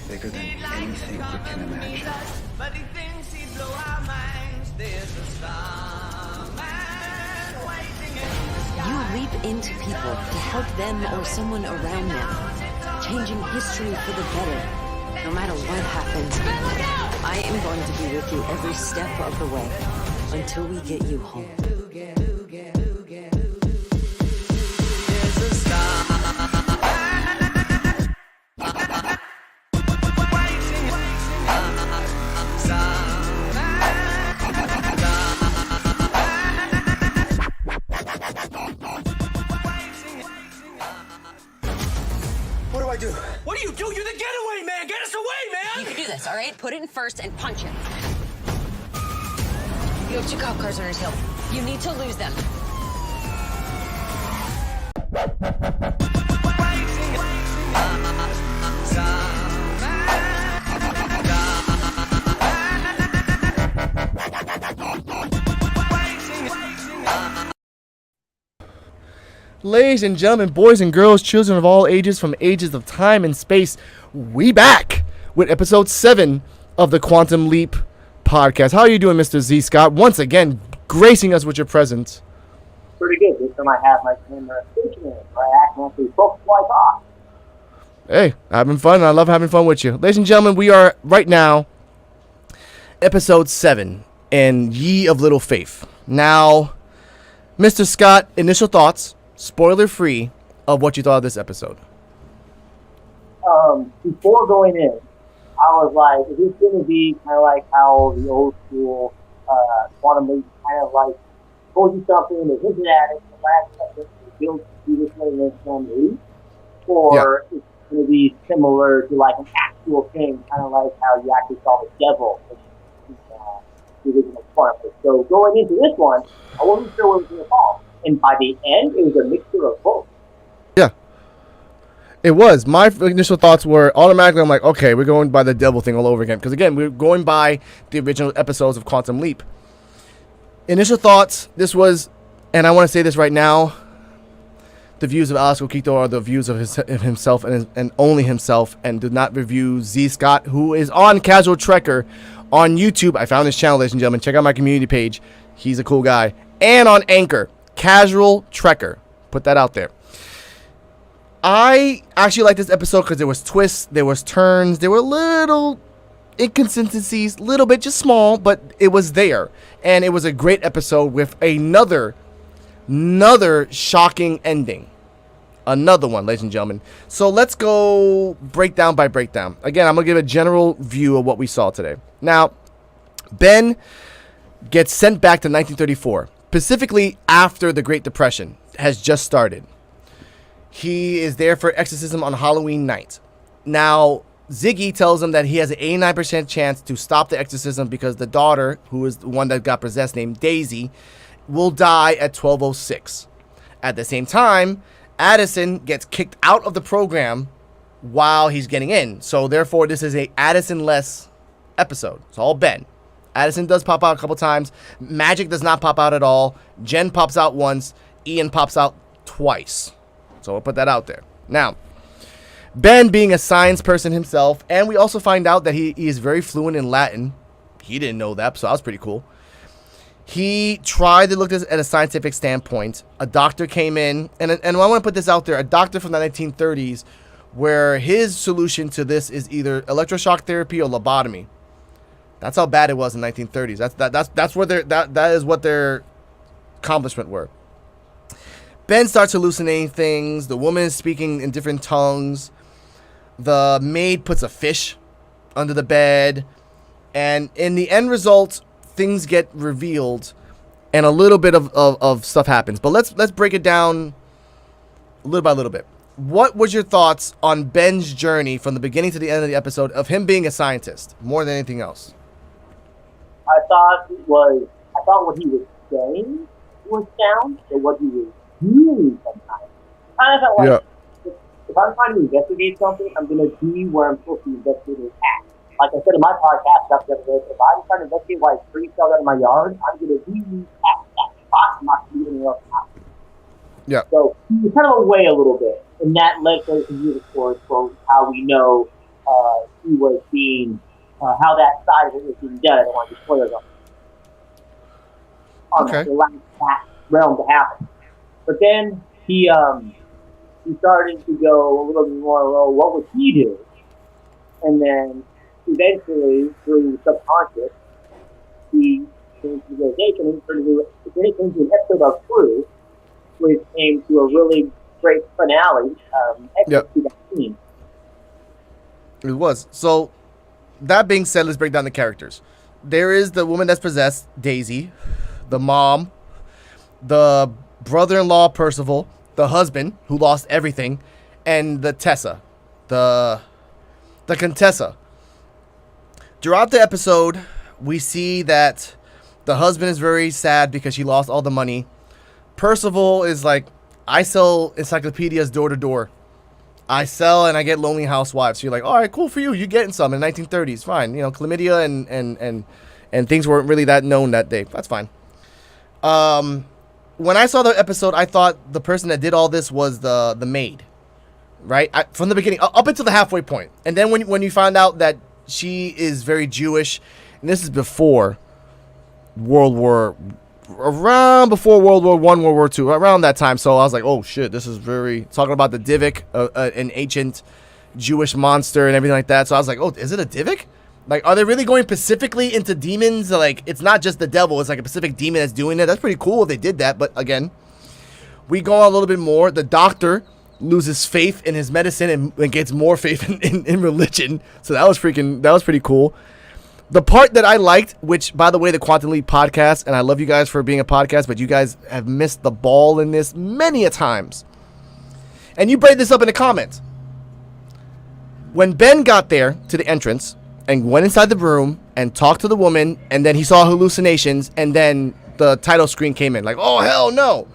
bigger than anything we can imagine. But he thinks he'd blow our minds. There's a starman waiting in the sky. You leap into people to help them or someone around them, changing history for the better. No matter what happens, I am going to be with you every step of the way until we get you home. There's a starman waiting in What do I do? What do? You're the getaway man! Get us away, man! You can do this, all right? Put it in first and punch him. You have 2 cop cars on his hill. You need to lose them. Ladies and gentlemen, boys and girls, children of all ages, from ages of time and space, we back with episode 7 of the Quantum Leap podcast. How are you doing, Mr. Z. Scott? Once again, gracing us with your presence. Pretty good. This time I have my camera stationary, where I accidentally focus light off. Hey, having fun. I love having fun with you. Ladies and gentlemen, we are right now episode 7 and Ye of Little Faith. Now, Mr. Scott, initial thoughts, spoiler free, of what you thought of this episode. Before going in, I was like, is this going to be kind of like how the old school Quantum Leap kind of like told you something, they hinted at it, the last second, they built to this way, and then Quantum Leap? Or it's going to be similar to like an actual thing, kind of like how you actually saw the devil in the original Quantum Leap. So going into this one, I wasn't sure what was going to fall. And by the end, it was a mixture of both. Yeah. It was. My initial thoughts were automatically, I'm like, okay, we're going by the devil thing all over again. Because again, we're going by the original episodes of Quantum Leap. Initial thoughts, this was, and I want to say this right now, the views of Alex Okito are the views of himself and only himself, and do not review Z. Scott, who is on Casual Trekker on YouTube. I found his channel, ladies and gentlemen. Check out my community page. He's a cool guy. And on Anchor. Casual Trekker. Put that out there. I actually like this episode because there was twists, there was turns, there were little inconsistencies, little bit, just small, but it was there. And it was a great episode with another shocking ending. Another one, ladies and gentlemen. So let's go breakdown by breakdown. Again, I'm going to give a general view of what we saw today. Now, Ben gets sent back to 1934. Specifically after the Great Depression has just started. He is there for exorcism on Halloween night. Now, Ziggy tells him that he has an 89% chance to stop the exorcism because the daughter, who is the one that got possessed, named Daisy, will die at 12:06. At the same time, Addison gets kicked out of the program while he's getting in. So, therefore, this is a Addison-less episode. It's all Ben. Addison does pop out a couple times. Magic does not pop out at all. Jen pops out once. Ian pops out twice. So we'll put that out there. Now, Ben being a science person himself, and we also find out that he is very fluent in Latin. He didn't know that, so that was pretty cool. He tried to look at it at a scientific standpoint. A doctor came in, and I want to put this out there, a doctor from the 1930s, where his solution to this is either electroshock therapy or lobotomy. That's how bad it was in the 1930s. That's where that is what their accomplishment were. Ben starts hallucinating things. The woman is speaking in different tongues. The maid puts a fish under the bed. And in the end result, things get revealed and a little bit of stuff happens. But let's break it down little by little bit. What was your thoughts on Ben's journey from the beginning to the end of the episode of him being a scientist more than anything else? I thought what he was saying was sound, but what he was doing sometimes. Kind of felt like if I'm trying to investigate something, I'm going to be where I'm supposed to investigate it at. Like I said in my podcast the other day, if I'm trying to investigate why a tree fell out of my yard, I'm going to be at that spot. I'm not going to be anywhere else. Yeah. So he was kind of away a little bit, and that led to the course for how we know he was being, how that side of it was being done. I don't want to spoil it on Okay. the last realm to happen. But then he started to go a little bit more, well, what would he do? And then eventually, through subconscious, he came to the realization and then it came to an episode of True, which came to a really great finale Yep. to that scene. It was. So, that being said, let's break down the characters. There is the woman that's possessed, Daisy, the mom, the brother-in-law, Percival, the husband, who lost everything, and the Tessa, the Contessa. Throughout the episode, we see that the husband is very sad because she lost all the money. Percival is like, I sell encyclopedias door to door. I sell and I get lonely housewives. So you're like, all right, cool for you. You're getting some in the 1930s. Fine. You know, chlamydia and things weren't really that known that day. That's fine. When I saw the episode, I thought the person that did all this was the maid, right? From the beginning, up until the halfway point. And then when you find out that she is very Jewish, and this is before World War I, World War II, around that time. So I was like, oh shit, this is very talking about the Divik, an ancient Jewish monster and everything like that. So I was like, oh, is it a Divik? Like, are they really going specifically into demons? Like, it's not just the devil, it's like a specific demon that's doing it. That's pretty cool if they did that. But again, we go on a little bit more. The doctor loses faith in his medicine and gets more faith in religion. So that was pretty cool. The part that I liked, which, by the way, the Quantum Leap podcast, and I love you guys for being a podcast, but you guys have missed the ball in this many a times. And you bring this up in the comments. When Ben got there to the entrance and went inside the room and talked to the woman, and then he saw hallucinations, and then the title screen came in, like, oh, hell no.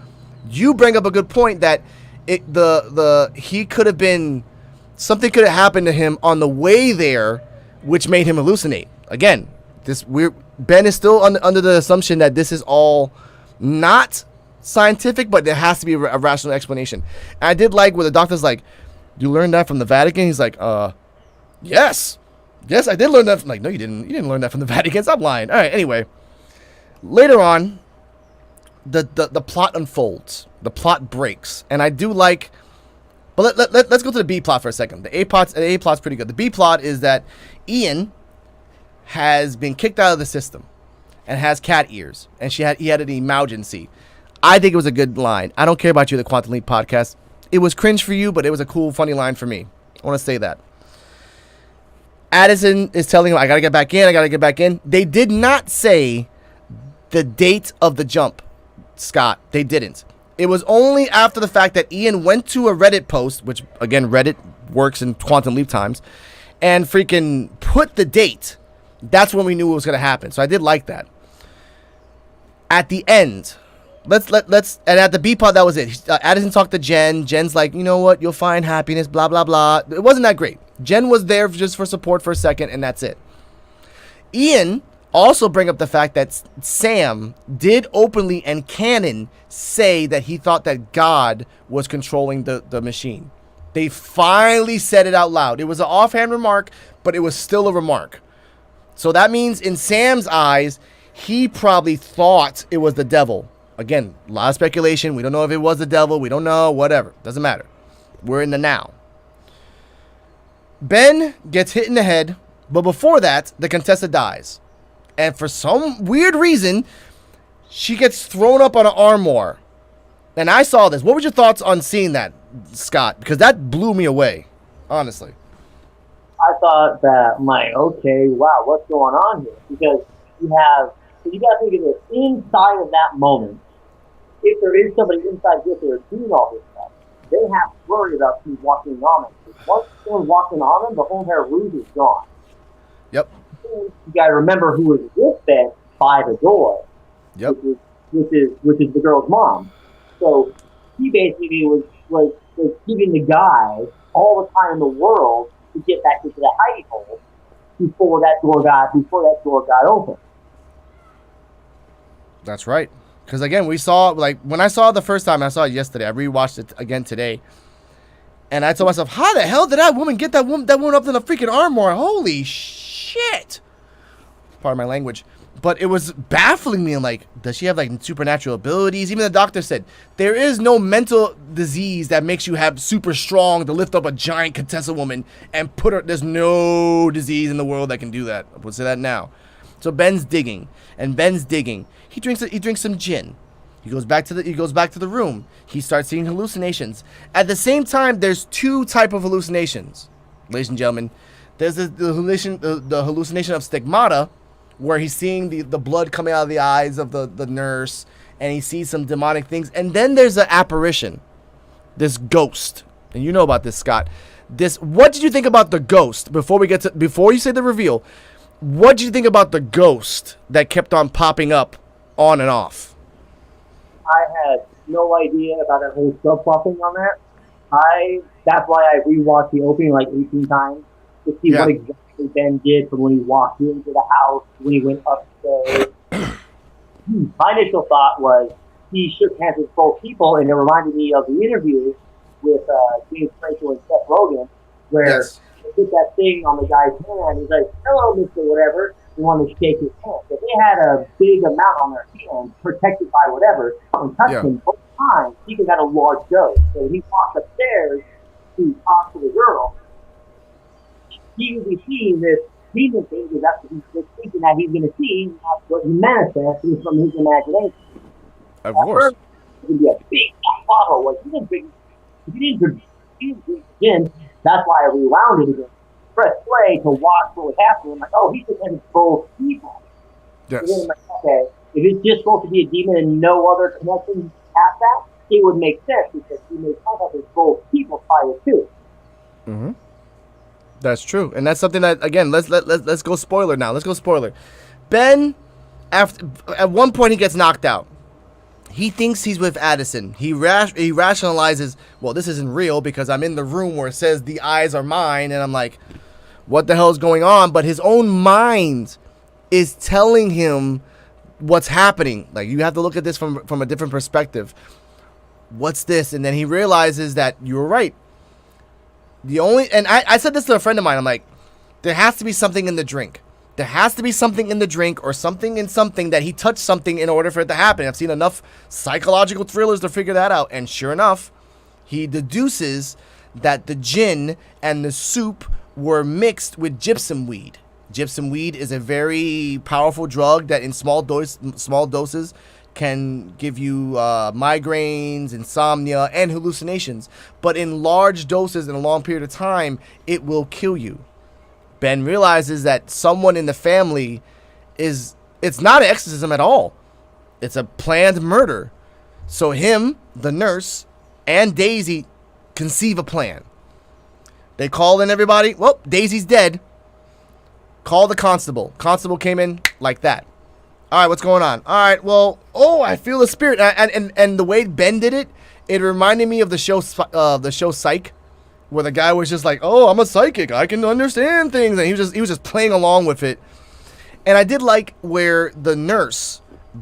You bring up a good point that he could have been, something could have happened to him on the way there, which made him hallucinate. Again, Ben is still under the assumption that this is all not scientific, but there has to be a rational explanation. And I did like where the doctor's like, you learned that from the Vatican? He's like, yes, I did learn that. I'm like, no, you didn't. You didn't learn that from the Vatican. Stop lying. All right. Anyway, later on, the plot unfolds. The plot breaks, and I do like. But let's go to the B plot for a second. The A plot's pretty good. The B plot is that Ian has been kicked out of the system and has cat ears, and he had an emergency. I think it was a good line. I don't care about you, the Quantum Leap podcast. It was cringe for you, but it was a cool, funny line for me. I want to say that. Addison is telling him, I got to get back in. They did not say the date of the jump, Scott. They didn't. It was only after the fact that Ian went to a Reddit post, which, again, Reddit works in Quantum Leap times, and freaking put the date. That's when we knew what was going to happen. So I did like that. At the end, and at the B part, that was it. Addison talked to Jen. Jen's like, you know what? You'll find happiness, blah, blah, blah. It wasn't that great. Jen was there just for support for a second, and that's it. Ian also bring up the fact that Sam did openly and canon say that he thought that God was controlling the machine. They finally said it out loud. It was an offhand remark, but it was still a remark. So that means in Sam's eyes, he probably thought it was the devil. Again, a lot of speculation. We don't know if it was the devil. We don't know. Whatever. Doesn't matter. We're in the now. Ben gets hit in the head, but before that, the Contessa dies. And for some weird reason, she gets thrown up on an armoire. And I saw this. What were your thoughts on seeing that, Scott? Because that blew me away, honestly. I thought that, I'm like, okay, wow, what's going on here? Because you got to think of this, inside of that moment, if there is somebody inside with her doing all this stuff, they have to worry about who's walking on them. Once someone's walking on them, the whole entire room is gone. Yep. You got to remember who was with them by the door. Yep. Which is the girl's mom. So he basically was giving the guy all the time in the world to get back into the hidey hole before that door got open. That's right. Because again, we saw, like, when I saw it the first time, I saw it yesterday. I rewatched it again today. And I told myself, how the hell did that woman get that woman up in the freaking armor? Holy shit. Pardon my language. But it was baffling me. And like, does she have like supernatural abilities? Even the doctor said, there is no mental disease that makes you have super strong to lift up a giant Contessa woman and put her. There's no disease in the world that can do that. I'll say that now. So Ben's digging. And Ben's digging. He drinks some gin. He goes back to the room. He starts seeing hallucinations. At the same time, there's two type of hallucinations, ladies and gentlemen. There's the hallucination of stigmata, where he's seeing the blood coming out of the eyes of the nurse, and he sees some demonic things. And then there's an apparition, this ghost. And you know about this, Scott. What did you think about the ghost before you say the reveal? What did you think about the ghost that kept on popping up on and off? I had no idea about that whole subplotting on that. That's why I rewatched the opening like 18 times to see what exactly Ben did from when he walked into the house, when he went upstairs. My initial thought was he shook hands with both people, and it reminded me of the interview with James Franco and Seth Rogen, where they put that thing on the guy's hand. He's like, "Hello, Mr. Whatever." They wanted to shake his hand. But they had a big amount on their hand, protected by whatever, and touched him both times. He got a large dose. So when he walked upstairs to talk to the girl, he would be seeing this demon thing, because that's what he's thinking that he's going to see. That's what he manifests from his imagination. Of course. It's going to be a big bottle. Like, he didn't gin. That's why I rewound it again. Press play to watch what would happen. I'm like, oh, he's just having both people. Yes. And then I'm like, okay, if it's just supposed to be a demon and no other connection past that, it would make sense because he made contact with both people prior to. Mm-hmm. That's true, and that's something that, again, let's go spoiler now. Let's go spoiler. Ben, at one point he gets knocked out. He thinks he's with Addison. He rationalizes, well, this isn't real because I'm in the room where it says the eyes are mine, and I'm like, what the hell is going on? But his own mind is telling him what's happening. Like, you have to look at this from a different perspective. What's this? And then he realizes that you're right. I said this to a friend of mine. I'm like, there has to be something in the drink. There has to be something in the drink or something in something that he touched something in order for it to happen. I've seen enough psychological thrillers to figure that out. And sure enough, he deduces that the gin and the soup were mixed with gypsum weed. Gypsum weed is a very powerful drug that in small doses can give you migraines, insomnia, and hallucinations. But in large doses in a long period of time, it will kill you. Ben realizes that someone in the family it's not an exorcism at all. It's a planned murder. So him, the nurse, and Daisy conceive a plan. They call in everybody. Well, Daisy's dead. Call the constable. Constable came in like that. All right, what's going on? All right, well, I feel the spirit. And the way Ben did it, it reminded me of the show Psych, where the guy was just like, oh, I'm a psychic, I can understand things, and he was just playing along with it. And I did like where the nurse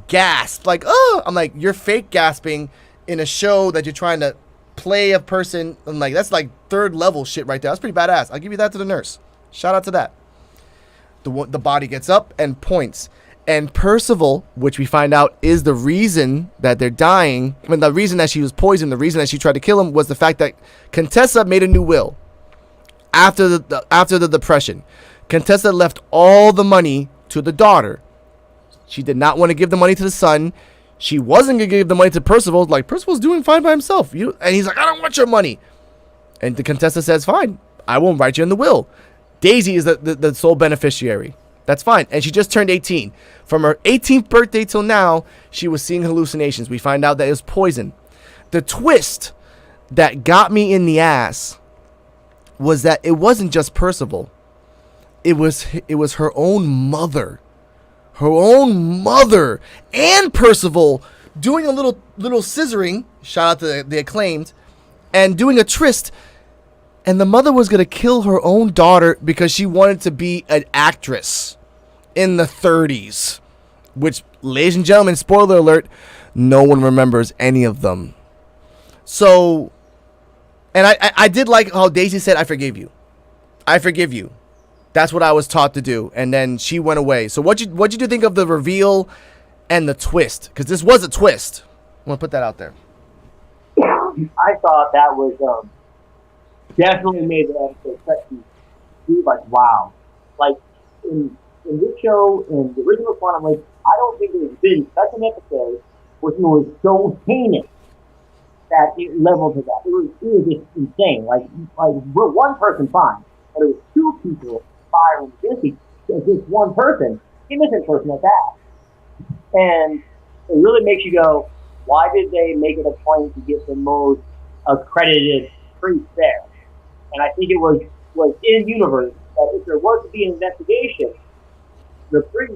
gasped, like, oh, I'm like, you're fake gasping in a show that you're trying to play a person. I'm like, that's like third level shit right there. That's pretty badass. I'll give you that to the nurse. Shout out to that. The body gets up and points. And Percival, which we find out is the reason that they're dying, I mean, the reason that she was poisoned, the reason that she tried to kill him, was the fact that Contessa made a new will after the depression. Contessa left all the money to the daughter. She did not want to give the money to the son. She wasn't going to give the money to Percival. Like, Percival's doing fine by himself. And he's like, I don't want your money. And the Contessa says, fine, I won't write you in the will. Daisy is the sole beneficiary. That's fine. And she just turned 18. From her 18th birthday till now, she was seeing hallucinations. We find out that it was poison. The twist that got me in the ass was that it wasn't just Percival. It was her own mother. Her own mother and Percival doing a little scissoring, shout out to the acclaimed, and doing a tryst. And the mother was going to kill her own daughter because she wanted to be an actress in the 30s. Which, ladies and gentlemen, spoiler alert, no one remembers any of them. So, And I did like how Daisy said, I forgive you. I forgive you. That's what I was taught to do. And then she went away. So what'd you think of the reveal and the twist? Because this was a twist. I'm going to put that out there. I thought that was definitely made the episode touchy. He was like, wow. Like, in this show, in the original Quantum Leap, I don't think there's been such an episode where it was so heinous that it leveled to that. It was just insane. Like we're one person fine, but it was two people firing against one person, innocent person at that. And it really makes you go, why did they make it a point to get the most accredited priest there? And I think it was in universe that if there was to be an investigation, the priest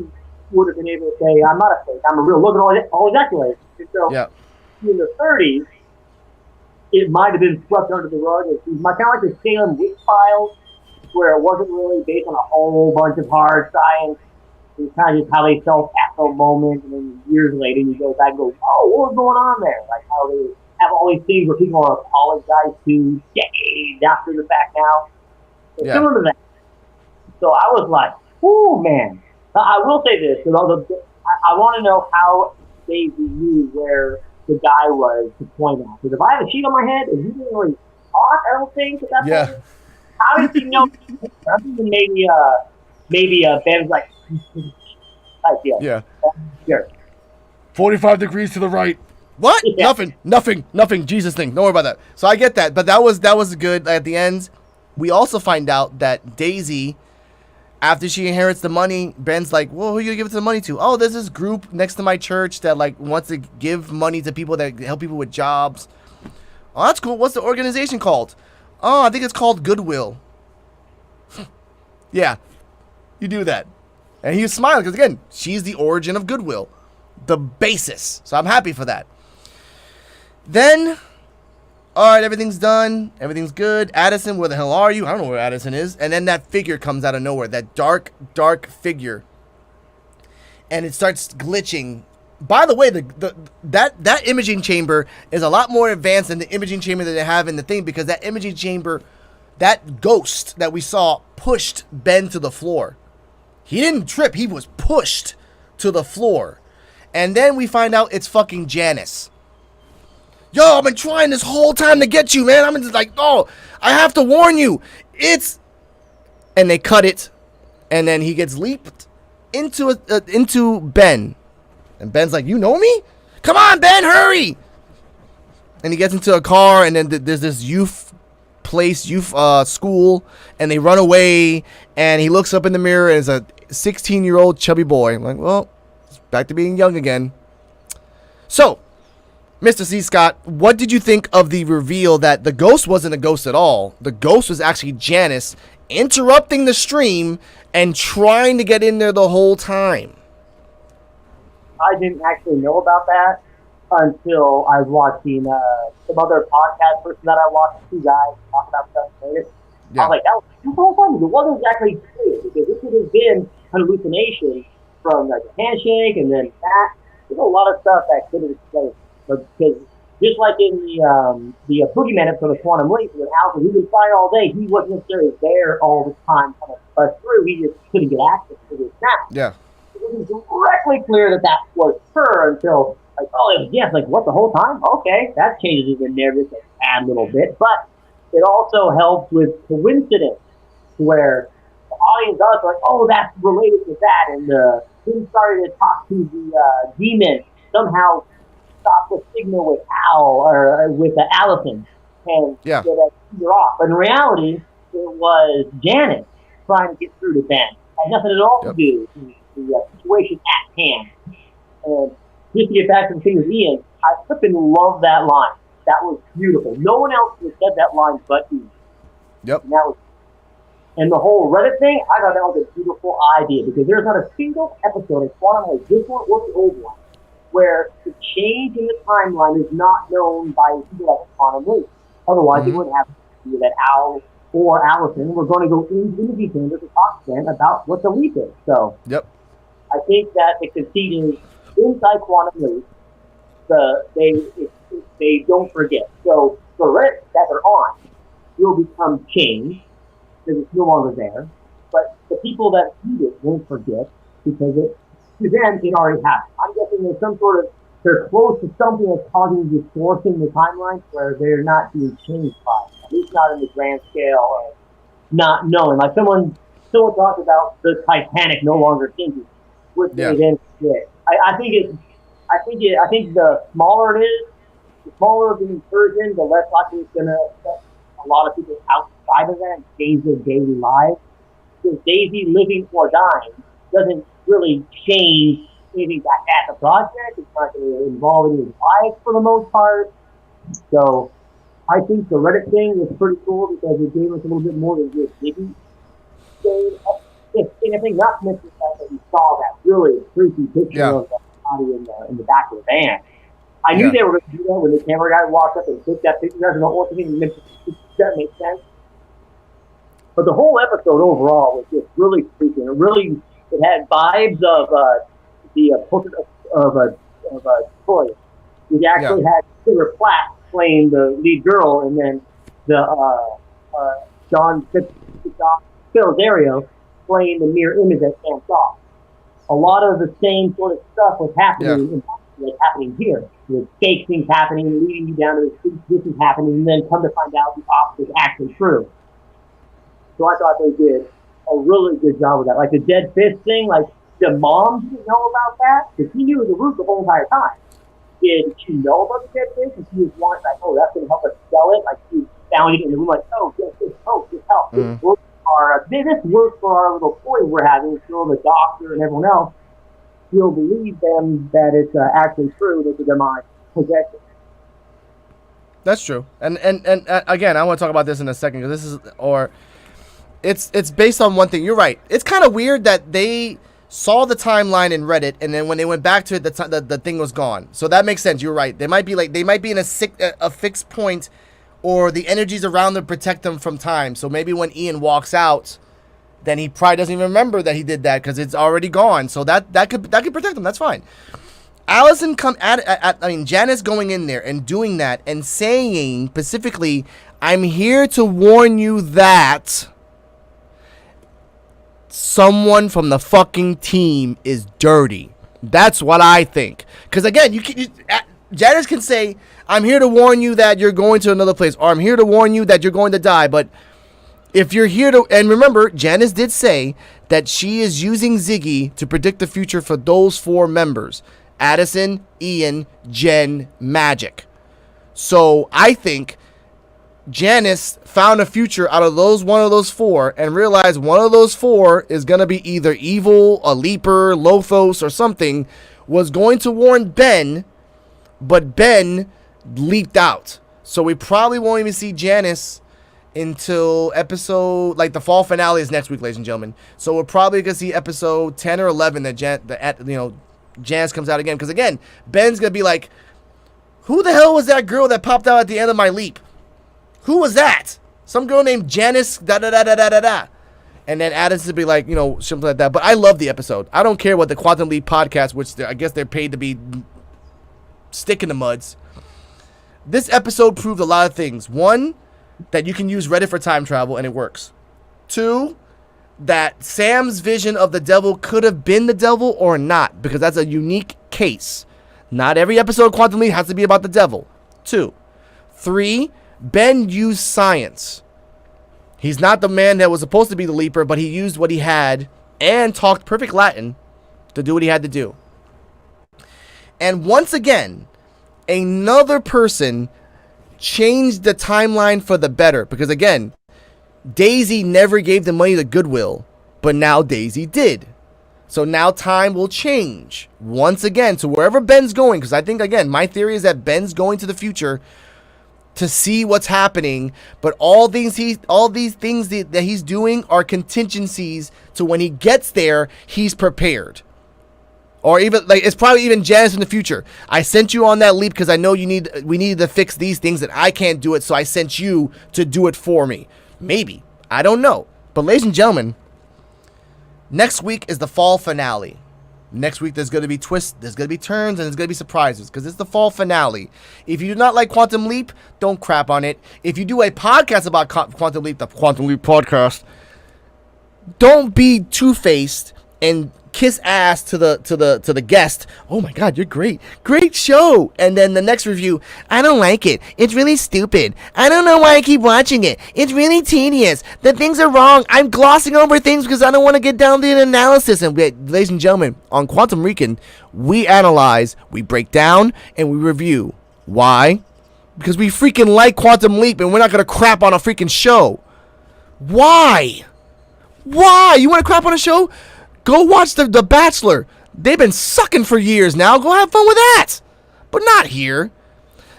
would have been able to say, I'm not a fake, I'm a real, look at all his accolades. And so in the 30s, it might have been swept under the rug. It's kind of like the Salem witch files, where it wasn't really based on a whole bunch of hard science. It was kind of just how they felt at the moment, and then years later you go back and go, oh, what was going on there? Like how they have all these things where people are apologized to decades after the fact now. It's similar to that. So I was like, oh man. I will say this, because I want to know how Daisy knew where the guy was to point out. Because if I had a sheet on my head and he didn't really talk, I don't think at that point. How did he know? I'm thinking maybe Ben's like, type deal. Yeah. Sure. 45 degrees to the right. What? Yeah. Nothing. Jesus thing. Don't worry about that. So I get that, but that was good. At the end, we also find out that Daisy, after she inherits the money, Ben's like, well, who are you gonna give it the money to? Oh, there's this group next to my church that like wants to give money to people that help people with jobs. Oh, that's cool. What's the organization called? Oh, I think it's called Goodwill. Yeah, you do that. And he was smiling because, again, she's the origin of Goodwill. The basis. So I'm happy for that. Then, all right, everything's done. Everything's good. Addison, where the hell are you? I don't know where Addison is. And then that figure comes out of nowhere. That dark figure. And it starts glitching. By the way, that imaging chamber is a lot more advanced than the imaging chamber that they have in the thing, because that imaging chamber, that ghost that we saw pushed Ben to the floor. He didn't trip. He was pushed to the floor. And then we find out it's fucking Janice. Yo, I've been trying this whole time to get you, man. I'm just like, oh, I have to warn you. And they cut it. And then he gets leaped into Ben. And Ben's like, you know me? Come on, Ben, hurry. And he gets into a car, and then there's this youth school, and they run away, and he looks up in the mirror, and it's a 16-year-old chubby boy. I'm like, well, it's back to being young again. So, Mr. C. Scott, what did you think of the reveal that the ghost wasn't a ghost at all? The ghost was actually Janice interrupting the stream and trying to get in there the whole time. I didn't actually know about that until I was watching some other podcast person that I watched, two guys talk about stuff later. Yeah. I was like, that was the whole time. It wasn't exactly clear, because this could have been an hallucination from like a handshake and then that. There's a lot of stuff that could have explained. But because just like in the Boogeyman episode of Quantum Leap, with Alpha, he could fire all day. He wasn't necessarily there all the time, kind of bust through. He just couldn't get access to this snap. Yeah. It was directly clear that was her until, like, oh, it was yes, like, what, the whole time? Okay, that changes the narrative a tad little bit, but it also helps with coincidence, where the audience does like, oh, that's related to that, and him starting to talk to the demon somehow stop the signal with Al, or with Allison, and get her off. But in reality, it was Janet trying to get through to Ben. It had nothing at all to do with the situation at hand. And just to get back to the thing with Ian, I flipping love that line. That was beautiful. No one else would have said that line but Ian. Yep. And the whole Reddit thing, I thought that was a beautiful idea, because there's not a single episode of Quantum Leap, this one or the old one, where the change in the timeline is not known by people like Quantum Leap. Otherwise, it wouldn't have to do that Al or Allison were going to go into the movie chamber to talk to them about what the leap is. So, I think that the conceit is inside Quantum Leap, they don't forget. So the Reddit that they're on will become changed because it's no longer there. But the people that read it won't forget because to them it already happened. I'm guessing there's some sort of they're close to something that's causing distortion in the timeline where they're not being changed by it, at least not in the grand scale of not knowing. Like someone talked about the Titanic no longer sinking, which they then did. I think the smaller it is, the smaller the incursion, the less likely it's going to affect a lot of people outside of that, change their daily lives. Because Daisy living or dying doesn't really change anything at the project. It's not going to involve any life for the most part. So I think the Reddit thing was pretty cool because it gave us a little bit more than just Ziggy. And I think not to mention the fact that we saw that really creepy picture of the body in the back of the van. I knew they were going to do that when the camera guy walked up and took that picture. I don't know what that makes sense. But the whole episode overall was just really creepy. It had vibes of the portrait of Troy. We actually had Taylor Platt playing the lead girl, and then the John Rosario playing the mirror image that Sam saw. A lot of the same sort of stuff was happening happening here. With fake things happening, leading you down to this is happening, and then come to find out the opposite is actually true. So I thought they did a really good job with that. Like the dead fish thing, like the mom didn't know about that because he knew it was a root the whole entire time. Did she know about the dead fish? And she was wanting like, oh, that's going to help us sell it. Like she found it in the room, like, oh, dead fish, oh, this helps. This works for our little toy we're having. So the doctor and everyone else will believe them that it's actually true that they're demonic possession. That's true. And again, I want to talk about this in a second because it's based on one thing. You're right. It's kind of weird that they saw the timeline in Reddit, and then when they went back to it, the thing was gone. So that makes sense. You're right. They might be in a fixed point, or the energies around them protect them from time. So maybe when Ian walks out, then he probably doesn't even remember that he did that because it's already gone. So that could protect him. That's fine. Janice going in there and doing that and saying specifically, "I'm here to warn you that someone from the fucking team is dirty." That's what I think. Because again, Janice can say, "I'm here to warn you that you're going to another place," or "I'm here to warn you that you're going to die." But if you're here to, and remember, Janice did say that she is using Ziggy to predict the future for those 4 members: Addison, Ian, Jen, Magic. So I think Janice found a future out of one of those 4 and realized one of those 4 is going to be either evil, a leaper, Lothos, or something, was going to warn Ben, but Ben leaked out. So we probably won't even see Janice until episode, like the fall finale is next week, ladies and gentlemen. So we're probably going to see episode 10 or 11 that Janice comes out again. Because again, Ben's going to be like, who the hell was that girl that popped out at the end of my leap? Who was that? Some girl named Janice, da-da-da-da-da-da-da. And then Addison would be like, something like that. But I love the episode. I don't care what the Quantum Leap podcast, which I guess they're paid to be stick in the muds. This episode proved a lot of things. 1, that you can use Reddit for time travel and it works. 2, that Sam's vision of the devil could have been the devil or not, because that's a unique case. Not every episode of Quantum Leap has to be about the devil. 2. 3, Ben used science. He's not the man that was supposed to be the leaper, but he used what he had and talked perfect Latin to do what he had to do. And once again, another person changed the timeline for the better, because again, Daisy never gave the money to Goodwill, but now Daisy did. So now time will change once again to wherever Ben's going, because I think, again, my theory is that Ben's going to the future to see what's happening, but all these things that he's doing are contingencies to when he gets there, he's prepared. Or even, it's probably even Janice in the future. I sent you on that leap because I know we needed to fix these things and I can't do it, so I sent you to do it for me. Maybe. I don't know. But ladies and gentlemen, next week is the fall finale. Next week, there's going to be twists, there's going to be turns, and there's going to be surprises because it's the fall finale. If you do not like Quantum Leap, don't crap on it. If you do a podcast about Quantum Leap, the Quantum Leap podcast, don't be two-faced and kiss ass to the guest. Oh my God, you're great. Great show. And then the next review, I don't like it. It's really stupid. I don't know why I keep watching it. It's really tedious. The things are wrong. I'm glossing over things because I don't want to get down to the analysis. And ladies and gentlemen, on Quantum Recon, we analyze, we break down, and we review. Why? Because we freaking like Quantum Leap and we're not going to crap on a freaking show. Why? Why? You want to crap on a show? Go watch The Bachelor. They've been sucking for years now. Go have fun with that. But not here.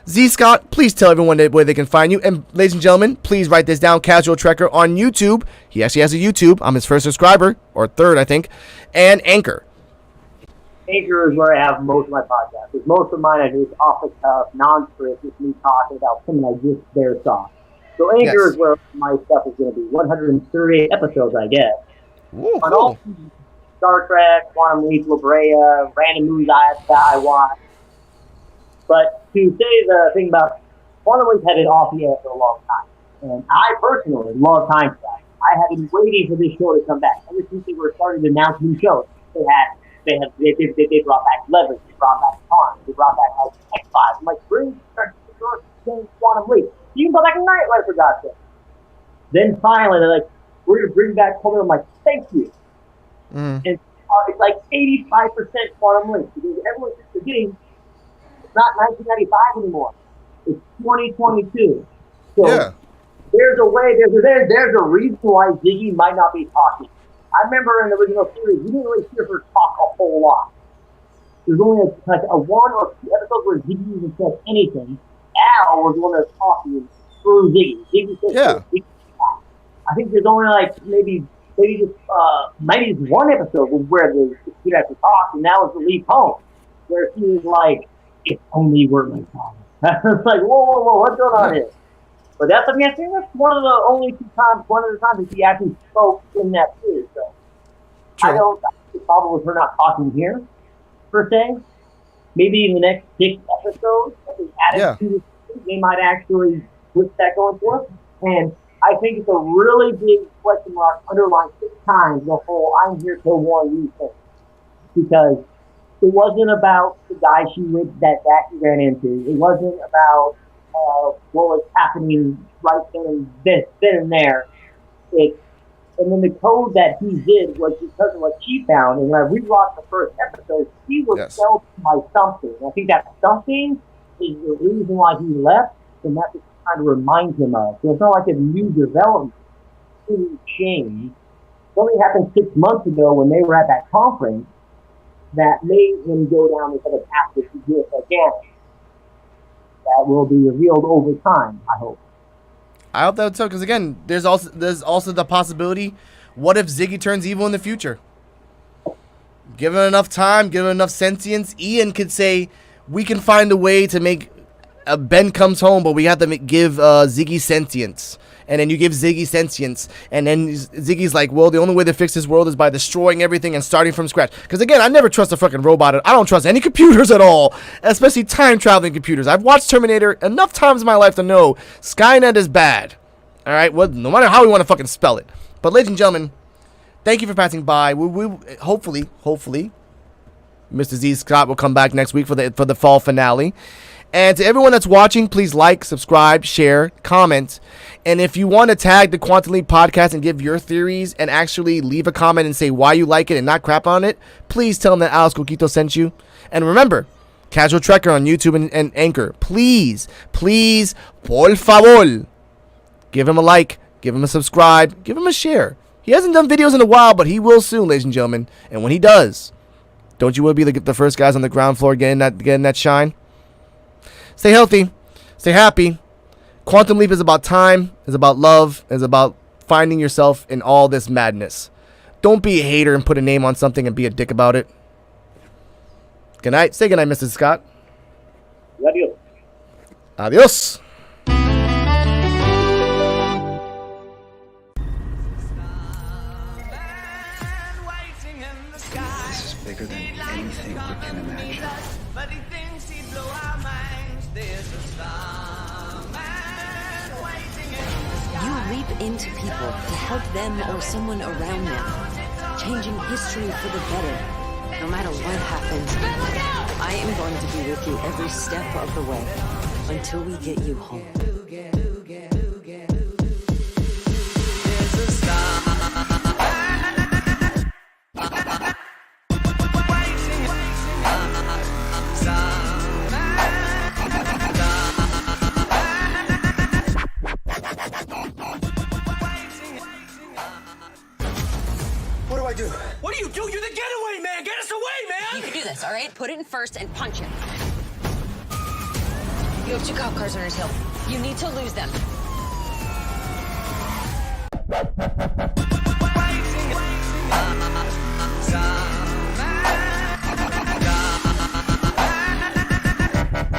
Z Scott, please tell everyone where they can find you. And ladies and gentlemen, please write this down. Casual Trekker on YouTube. He actually has a YouTube. I'm his first subscriber. Or third, I think. And Anchor. Anchor is where I have most of my podcasts. Because most of mine are just off the cuff, non-script, just me talking about something I just there saw. So Anchor is where my stuff is going to be. 138 episodes, I guess. Ooh, on cool. all Star Trek, Quantum Leap, La Brea, random movies I watch. But to say the thing about Quantum Leap had been off the air for a long time. And I personally love time travel. I have been waiting for this show to come back. Ever since they were starting to announce new shows. They brought back Leverage, they brought back Khan, they brought back X-Files. I'm like, bring Quantum Leap. You can go back to Nightlight for God's sake. Then finally, they're like, we're going to bring back Quantum Leap. I'm like, thank you. And it's like 85% Quantum Leap because everyone's just forgetting it's not 1995 anymore. It's 2022. So there's a way, there's a reason why Ziggy might not be talking. I remember in the original series, we didn't really hear her talk a whole lot. There's only a one or two episodes where Ziggy even said anything. Al was the one that was talking through Ziggy. Ziggy said, I think there's only like maybe just one episode where the kid had to talk, and that was the leap home, where he was like, "If only we're my father." I was like, whoa, what's going on here? But that's, I think that's one of the times that he actually spoke in that series. So I don't have the problem with her not talking here, per se. Maybe in the next 6 episodes, that they added to the they might actually switch that going forth. And I think it's a really big question mark underlined 6 times the whole "I'm here to warn you" thing. Because it wasn't about the guy she ran into. It wasn't about what was happening right then and there. And then the code that he did was because of what she found. And when I rewatched the first episode, he was held by something. And I think that something is the reason why he left, and that's what he's trying to remind him of. So it's not like a new development. It's changed. It only happened 6 months ago when they were at that conference that made him go down this other path that he did again. That will be revealed over time, I hope. I hope that so, because again, there's also the possibility, what if Ziggy turns evil in the future? Given enough time, given enough sentience, Ian could say, we can find a way to make Ben comes home, but we have to give Ziggy sentience. And then you give Ziggy sentience, and then Ziggy's like, well, the only way to fix this world is by destroying everything and starting from scratch. Because again, I never trust a fucking robot. I don't trust any computers at all, especially time-traveling computers. I've watched Terminator enough times in my life to know Skynet is bad. All right, well, no matter how we want to fucking spell it. But ladies and gentlemen, thank you for passing by. We hopefully, Mr. Z Scott will come back next week for the fall finale. And to everyone that's watching, please like, subscribe, share, comment. And if you want to tag the Quantum Leap podcast and give your theories and actually leave a comment and say why you like it and not crap on it, please tell them that Alex Coquito sent you. And remember, Casual Trekker on YouTube and Anchor. Please, por favor, give him a like, give him a subscribe, give him a share. He hasn't done videos in a while, but he will soon, ladies and gentlemen. And when he does, don't you want to be the first guys on the ground floor getting that shine? Stay healthy. Stay happy. Quantum Leap is about time. It's about love. It's about finding yourself in all this madness. Don't be a hater and put a name on something and be a dick about it. Good night. Say good night, Mr. Scott. Adios. Adios. Waiting in the sky. bigger than anything we can imagine. But he thinks he'd blow our minds. There's a starman waiting in the sky. You leap into people to help them or someone around them, changing history for the better. No matter what happens, I am going to be with you every step of the way until we get you home. There's a star waiting, What do I do? What do? You're the getaway man. Get us away, man. You can do this, all right? Put it in first and punch him. You have 2 cop cars on his hill. You need to lose them.